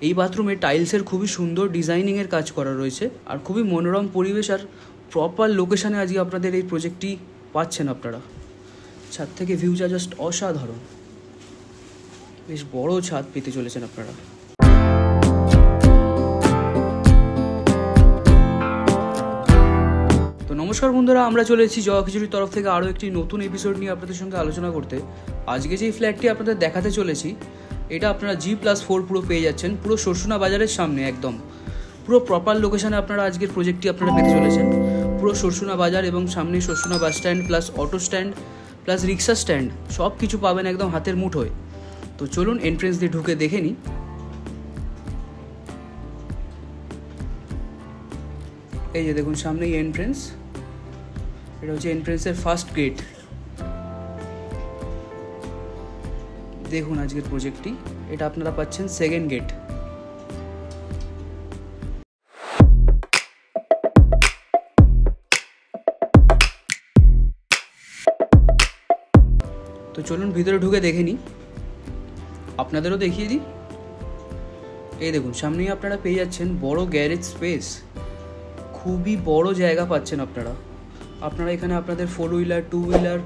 এই বাথরুমে টাইলসের খুবই সুন্দর ডিজাইনিংয়ের কাজ করা রয়েছে, আর খুবই মনোরম পরিবেশ আর প্রপার লোকেশানে আজকে আপনাদের এই প্রজেক্টটি পাচ্ছেন আপনারা। ছাদ থেকে ভিউটা জাস্ট অসাধারণ, বেশ বড় ছাদ পেতে চলেছেন আপনারা। তো নমস্কার বন্ধুরা, আমরা চলে এসেছি জয়া খিচুড়ির তরফ থেকে আরও একটি নতুন এপিসোড নিয়ে আপনাদের সঙ্গে আলোচনা করতে। আজকে যে ফ্ল্যাটটি আপনাদের দেখাতে চলেছি, এটা আপনারা G+4 পুরো পেয়ে যাচ্ছেন, পুরো সরসুনা বাজারের সামনে, একদম পুরো প্রপার লোকেশানে আপনারা আজকের প্রজেক্টটি আপনারা পেতে চলেছেন। পুরো সরসুনা বাজার এবং সামনে Sarsuna bus stand plus auto stand plus rickshaw stand সব কিছু পাবেন একদম হাতের মুঠোয়। তো চলুন এন্ট্রেন্স দিয়ে ঢুকে দেখে নিই। এই যে দেখুন সামনেই এন্ট্রেন্স, এটা হচ্ছে এন্ট্রেন্সের ফার্স্ট গেট। দেখুন আজকের প্রজেক্টটি, এটা আপনারা পাচ্ছেন সেকেন্ড গেট। তো চলুন ভিতরে ঢুকে দেখে নিই, আপনাদেরও দেখিয়ে দিই। এই দেখুন সামনেই আপনারা পেয়ে যাচ্ছেন বড় গ্যারেজ স্পেস, খুবই বড় জায়গা পাচ্ছেন আপনারা। আপনারা এখানে আপনাদের 4 হুইলার 2 হুইলার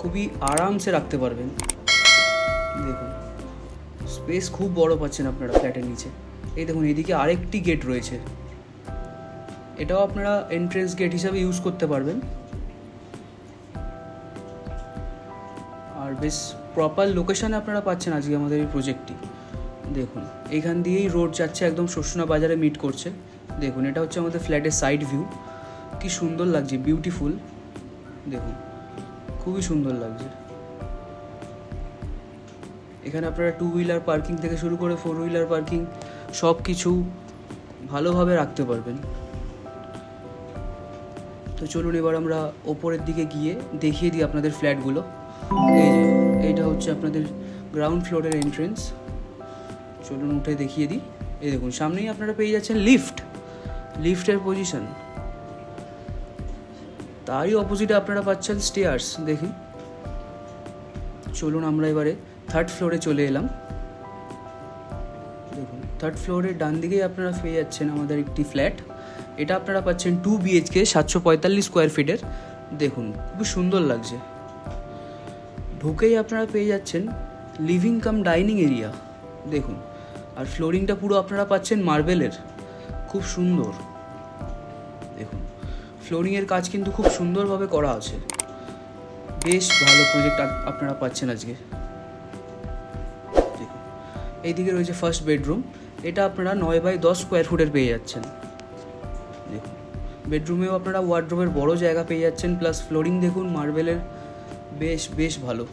খুবই আরামসে রাখতে পারবেন। দেখুন স্পেস খুব বড় পাচ্ছেন আপনারা ফ্ল্যাটের নিচে। এই দেখুন এদিকে আরেকটি গেট রয়েছে, এটাও আপনারা এন্ট্রেন্স গেট হিসাবে ইউজ করতে পারবেন। আর বেশ প্রপার লোকেশানে আপনারা পাচ্ছেন আজকে আমাদের এই প্রজেক্টটি। দেখুন এখান দিয়েই রোড যাচ্ছে, একদম সরসুনা বাজারে মিট করছে। দেখুন এটা হচ্ছে আমাদের ফ্ল্যাটের সাইড ভিউ, কি সুন্দর লাগছে, বিউটিফুল। দেখুন খুবই সুন্দর লাগছে। এখানে আপনারা 2 হুইলার পার্কিং থেকে শুরু করে 4 হুইলার পার্কিং সব কিছু ভালোভাবে রাখতে পারবেন। তো চলুন এবার আমরা ওপরের দিকে গিয়ে দেখিয়ে দিই আপনাদের ফ্ল্যাটগুলো। এইটা হচ্ছে আপনাদের গ্রাউন্ড ফ্লোরের এন্ট্রেন্স। চলুন উঠে দেখিয়ে দিই। এই দেখুন সামনেই আপনারা পেয়ে যাচ্ছেন লিফটের পজিশন, তারই অপোজিটে আপনারা পাচ্ছেন স্টেয়ার্স। দেখুন চলুন আমরা এবারে থার্ড ফ্লোরে চলে এলাম। দেখুন থার্ড ফ্লোরের ডান দিকেই আপনারা পেয়ে যাচ্ছেন আমাদের একটি ফ্ল্যাট। এটা আপনারা পাচ্ছেন 2 BHK 745 স্কোয়ার ফিটের। দেখুন খুবই সুন্দর লাগছে। ঢুকেই আপনারা পেয়ে যাচ্ছেন লিভিং কাম ডাইনিং এরিয়া। দেখুন আর ফ্লোরিংটা পুরো আপনারা পাচ্ছেন মার্বেলের, খুব সুন্দর। দেখুন ফ্লোরিংয়ের কাজ কিন্তু খুব সুন্দরভাবে করা আছে, বেশ ভালো প্রজেক্ট আপনারা পাচ্ছেন আজকে। দেখুন এইদিকে রয়েছে ফার্স্ট বেডরুম, এটা আপনারা 9x10 স্কোয়ার ফুটের পেয়ে যাচ্ছেন। দেখুন বেডরুমেও আপনারা ওয়ার্ডরোবের বড় জায়গা পেয়ে যাচ্ছেন, প্লাস ফ্লোরিং দেখুন মার্বেলের, বেশ ভালো।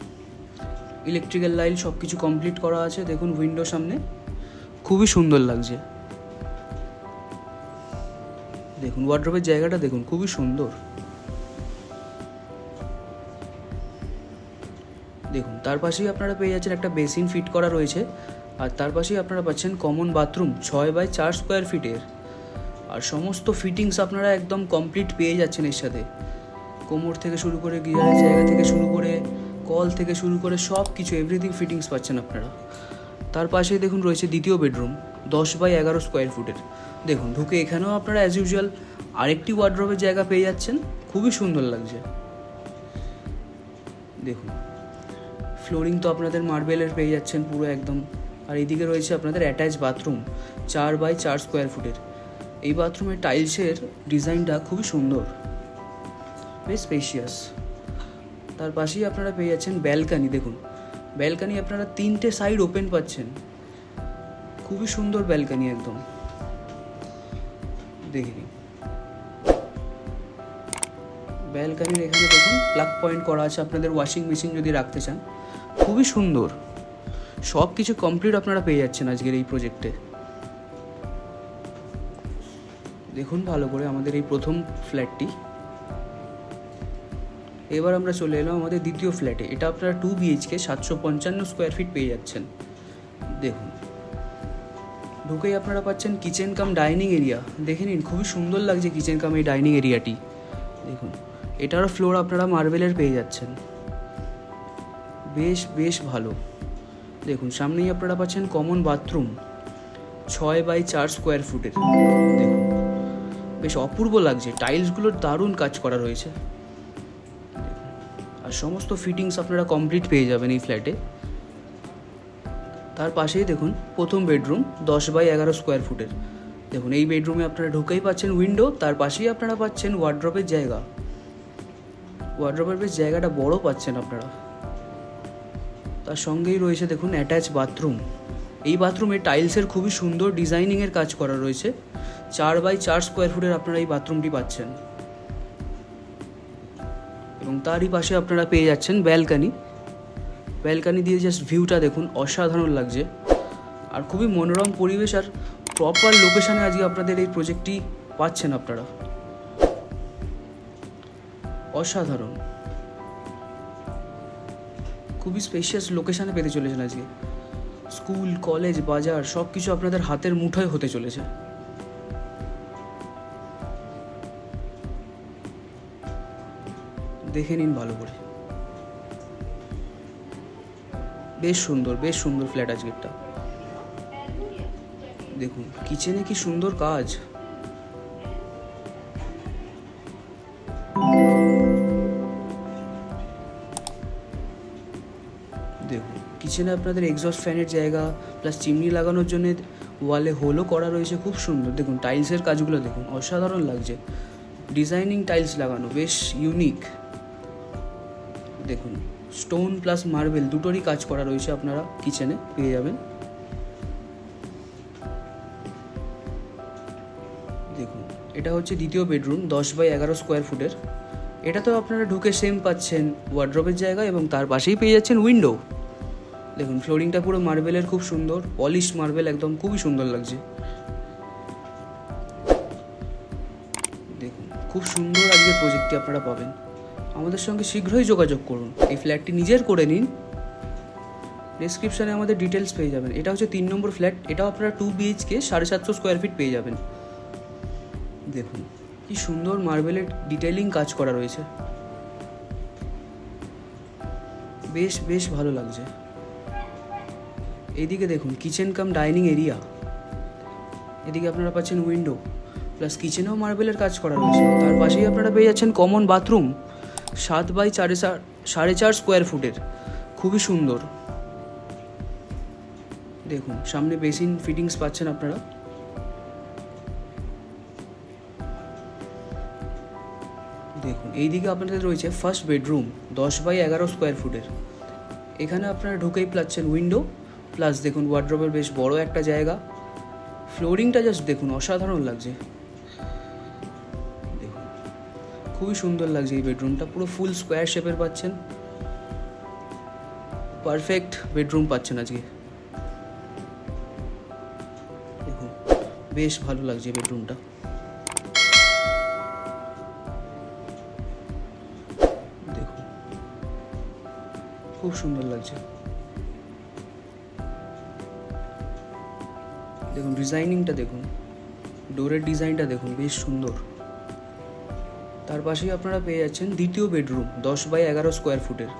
ইলেকট্রিক্যাল লাইন সব কিছু কমপ্লিট করা আছে। দেখুন উইন্ডো সামনে, খুবই সুন্দর লাগছে। দেখুন ওয়ার্ডরোবের জায়গাটা দেখুন, খুবই সুন্দর। দেখুন তার পাশেই আপনারা পেয়ে যাচ্ছেন একটা বেসিন ফিট করা রয়েছে, আর তার পাশেই আপনারা পাচ্ছেন কমন বাথরুম 6x4 স্কোয়ার ফিটের। আর সমস্ত ফিটিংস আপনারা একদম কমপ্লিট পেয়ে যাচ্ছেন এর সাথে। কোমর থেকে শুরু করে গিজারের জায়গা থেকে শুরু করে কল থেকে শুরু করে সব কিছু এভরিথিং ফিটিংস পাচ্ছেন আপনারা। তার পাশেই দেখুন রয়েছে দ্বিতীয় বেডরুম 10x11 স্কোয়ার ফুটের। দেখুন ঢুকে এখানেও আপনারা অ্যাজ ইউজুয়াল আরেকটি ওয়ার্ডরোবের জায়গা পেয়ে যাচ্ছেন, খুবই সুন্দর লাগছে। দেখুন ফ্লোরিং তো আপনাদের মার্বেলের পেয়ে যাচ্ছেন পুরো একদম। আর এইদিকে রয়েছে আপনাদের অ্যাটাচ বাথরুম 4x4 স্কোয়ার ফুটের। এই বাথরুমের টাইলসের ডিজাইনটা খুবই সুন্দর, বেশ স্পেশিয়াস। তার পাশেই আপনারা পেয়ে যাচ্ছেন ব্যালকানি। দেখুন ব্যালকানি আপনারা 3টে সাইড ওপেন পাচ্ছেন, খুবই সুন্দর ব্যালকানি একদম। দেখে নিন ব্যালকানির এখানে দেখুন প্লাগ পয়েন্ট করা আছে, আপনাদের ওয়াশিং মেশিন যদি রাখতে চান, খুবই সুন্দর। সব কিছু কমপ্লিট আপনারা পেয়ে যাচ্ছেন আজকের এই প্রজেক্টে। দেখুন ভালো করে আমাদের এই প্রথম ফ্ল্যাটটি। এবার আমরা চলে এলাম আমাদের দ্বিতীয় ফ্ল্যাটে। এটা আপনারা 2 BHK 755 স্কোয়ার ফিট পেয়ে যাচ্ছেন। দেখুন ঢুকেই আপনারা পাচ্ছেন কিচেন কাম ডাইনিং এরিয়া। দেখে নিন খুবই সুন্দর লাগছে কিচেন কাম এই ডাইনিং এরিয়াটি। দেখুন এটারও ফ্লোর আপনারা মার্বেলের পেয়ে যাচ্ছেন, বেশ ভালো। দেখুন সামনেই আপনারা পাচ্ছেন কমন বাথরুম 6x4 স্কোয়ার ফুটের। দেখুন বেশ অপূর্ব লাগছে, টাইলসগুলোর দারুণ কাজ করা রয়েছে। আর সমস্ত ফিটিংস আপনারা কমপ্লিট পেয়ে যাবেন এই ফ্ল্যাটে। তার পাশেই দেখুন প্রথম বেডরুম 10x11 স্কোয়ার ফুটের। দেখুন এই বেডরুমে আপনারা ঢুকেই পাচ্ছেন উইন্ডো, তার পাশেই আপনারা পাচ্ছেন ওয়ার্ড্রপের জায়গা। ওয়ার্ড্রপের বেশ জায়গাটা বড় পাচ্ছেন আপনারা। তার সঙ্গেই রয়েছে দেখুন অ্যাটাচ বাথরুম। এই বাথরুমে টাইলসের খুবই সুন্দর ডিজাইনিংয়ের কাজ করা রয়েছে। 4x4 স্কোয়ার ফুটের আপনারা এই বাথরুমটি পাচ্ছেন। এবং তারই পাশে আপনারা পেয়ে যাচ্ছেন ব্যালকানি। ব্যালকানি দিয়ে জাস্ট ভিউটা দেখুন, অসাধারণ লাগছে। আর খুবই মনোরম পরিবেশ আর প্রপার লোকেশানে আজকে আপনাদের এই প্রজেক্টটি পাচ্ছেন আপনারা। অসাধারণ, খুবই স্পেশিয়াস লোকেশানে পেতে চলেছেন আজকে। স্কুল, কলেজ, বাজার সব কিছু আপনাদের হাতের মুঠোয় হতে চলেছে। দেখে নিন ভালো করে। বেশ সুন্দর, বেশ সুন্দর ফ্ল্যাট আজকেরটা। দেখুন কিচেনে কি সুন্দর কাজ। দেখুন কিচেনে আপনাদের এক্সস্ট ফ্যানের জায়গা প্লাস চিমনি লাগানোর জন্য ওয়ালে হোলও করা রয়েছে, খুব সুন্দর। দেখুন টাইলসের কাজগুলো দেখুন, অসাধারণ লাগছে। ডিজাইনিং টাইলস লাগানো, বেশ ইউনিক। দেখুন স্টোন প্লাস মার্বেল দুটোরই কাজ করা রয়েছে, আপনারা কিচেনে পেয়ে যাবেন। দেখুন এটা হচ্ছে দ্বিতীয় বেডরুম 10x11 স্কোয়ার ফুটের। এটাতেও আপনারা ঢুকে সেম পাচ্ছেন ওয়ার্ড্রপের জায়গা এবং তার পাশেই পেয়ে যাচ্ছেন উইন্ডো। দেখুন ফ্লোরিংটা পুরো মার্বেলের, খুব সুন্দর পলিশ মার্বেল, একদম খুবই সুন্দর লাগছে। দেখুন খুব সুন্দর আজকে প্রজেক্টটি আপনারা পাবেন। আমাদের সঙ্গে শীঘ্রই যোগাযোগ করুন, এই ফ্ল্যাটটি নিজের করে নিন। ডেসক্রিপশানে আমাদের ডিটেলস পেয়ে যাবেন। এটা হচ্ছে 3 নম্বর ফ্ল্যাট, এটাও আপনারা 2 BHK 750 স্কোয়ার ফিট পেয়ে যাবেন। দেখুন কি সুন্দর মার্বেলের ডিটেইলিং কাজ করা রয়েছে, বেশ বেশ ভালো লাগছে। এইদিকে দেখুন কিচেন কাম ডাইনিং এরিয়া। এদিকে আপনারা পাচ্ছেন উইন্ডো প্লাস কিচেনেও মার্বেলের কাজ করা রয়েছে। তার পাশেই আপনারা পেয়ে যাচ্ছেন কমন বাথরুম 7x4 স্কোয়ার ফুটের, খুবই সুন্দর। দেখুন সামনে বেসিন ফিটিংস পাচ্ছেন আপনারা। দেখুন এইদিকে আপনাদের রয়েছে ফার্স্ট বেডরুম 10x11 স্কোয়ার ফুটের। এখানে আপনারা ঢুকেই পাচ্ছেন উইন্ডো প্লাস দেখুন ওয়ার্ড্রোবের বেশ বড় একটা জায়গা। ফ্লোরিংটা জাস্ট দেখুন, অসাধারণ লাগছে। দেখুন খুবই সুন্দর লাগছে এই বেডরুমটা, পুরো ফুল স্কোয়ার শেপের পাচ্ছেন। পারফেক্ট বেডরুম পাচ্ছেন আজকে। দেখুন বেশ ভালো লাগছে বেডরুমটা। দেখুন খুব সুন্দর লাগছে। দেখুন ডিজাইনিংটা দেখুন, ডোরের ডিজাইনটা দেখুন, বেশ সুন্দর। তার পাশেই আপনারা পেয়ে যাচ্ছেন দ্বিতীয় বেডরুম 10x11 স্কোয়ার ফুটের।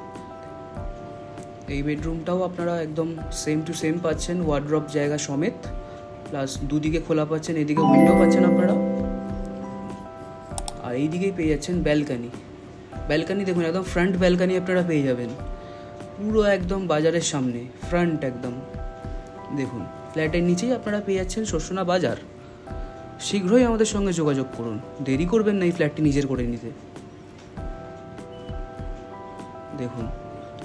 এই বেডরুমটাও আপনারা একদম সেম টু সেম পাচ্ছেন ওয়ার্ড্রপ জায়গা সমেত, প্লাস দুদিকে খোলা পাচ্ছেন, এদিকে উইন্ডো পাচ্ছেন আপনারা। আর এইদিকেই পেয়ে যাচ্ছেন ব্যালকানি। ব্যালকানি দেখুন একদম ফ্রন্ট ব্যালকানি আপনারা পেয়ে যাবেন, পুরো একদম বাজারের সামনে ফ্রন্ট একদম। দেখুন ফ্ল্যাটের নিচেই আপনারা পেয়ে যাচ্ছেন শস্যনা বাজার। শীঘ্রই আমাদের সঙ্গে যোগাযোগ করুন, দেরি করবেন না এই ফ্ল্যাটটি নিজের করে নিতে। দেখুন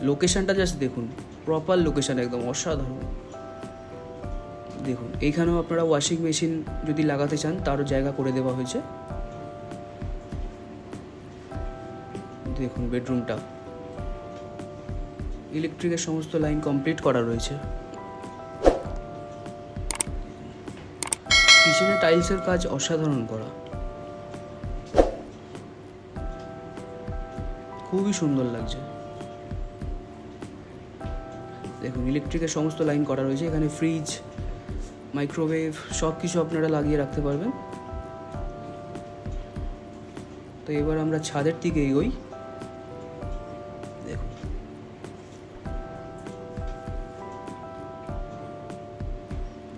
লোকেশানটা জাস্ট দেখুন, প্রপার লোকেশান একদম অসাধারণ। দেখুন এইখানেও আপনারা ওয়াশিং মেশিন যদি লাগাতে চান তারও জায়গা করে দেওয়া হয়েছে। দেখুন বেডরুমটা, ইলেকট্রিকের সমস্ত লাইন কমপ্লিট করা রয়েছে। কিচেনে টাইলসের কাজ অসাধারণ করা, খুবই সুন্দর লাগছে। দেখুন ইলেকট্রিকের সমস্ত লাইন করা রয়েছে, এখানে ফ্রিজ, মাইক্রোওয়েভ সব কিছু আপনারা লাগিয়ে রাখতে পারবেন। তো এবার আমরা ছাদের দিকে এগোই। দেখুন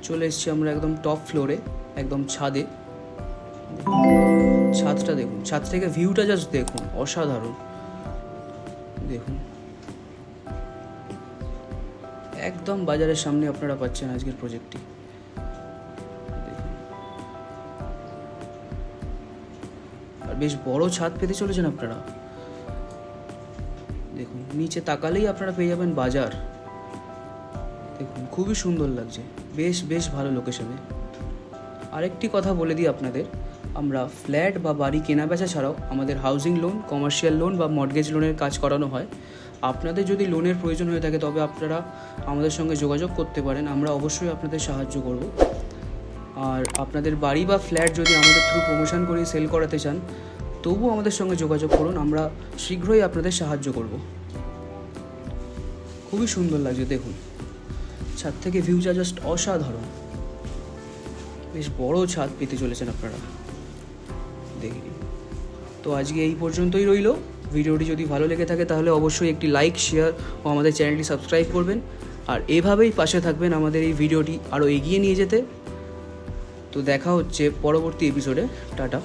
চলে এসেছি আমরা একদম টপ ফ্লোরে, একদম ছাদে। ছাদটা দেখুন, ছাদ থেকে ভিউটা জাস্ট দেখুন, অসাধারণ। দেখুন একদম বাজারের সামনে আপনারা পাচ্ছেন আজকের প্রজেক্টটি। আর বেশ বড় ছাদ পেতে চলেছেন আপনারা। দেখুন নিচে তাকালেই আপনারা পেয়ে যাবেন বাজার। দেখুন খুবই সুন্দর লাগছে, বেশ ভালো লোকেশনে। আরেকটি কথা বলে দিই আপনাদের, আমরা ফ্ল্যাট বা বাড়ি কেনা বেচা ছাড়াও আমাদের হাউজিং লোন, কমার্শিয়াল লোন বা মর্টগেজ লোনের কাজ করানো হয়। আপনাদের যদি লোনের প্রয়োজন হয়ে থাকে তবে আপনারা আমাদের সঙ্গে যোগাযোগ করতে পারেন, আমরা অবশ্যই আপনাদের সাহায্য করব। আর আপনাদের বাড়ি বা ফ্ল্যাট যদি আমাদের থ্রু প্রমোশন করে সেল করাতে চান তবুও আমাদের সঙ্গে যোগাযোগ করুন, আমরা শীঘ্রই আপনাদের সাহায্য করব। খুবই সুন্দর লাগছে, দেখুন ছাদ থেকে ভিউটা জাস্ট অসাধারণ। বেশ বড় ছাদ পেতে চলেছেন আপনারা, দেখি। তো আজকে এই পর্যন্তই রইল। ভিডিওটি যদি ভালো লেগে থাকে তাহলে অবশ্যই একটি লাইক, শেয়ার ও আমাদের চ্যানেলটি সাবস্ক্রাইব করবেন। আর এভাবেই পাশে থাকবেন আমাদের এই ভিডিওটি আরও এগিয়ে নিয়ে যেতে। তো দেখা হচ্ছে পরবর্তী এপিসোডে। টাটা।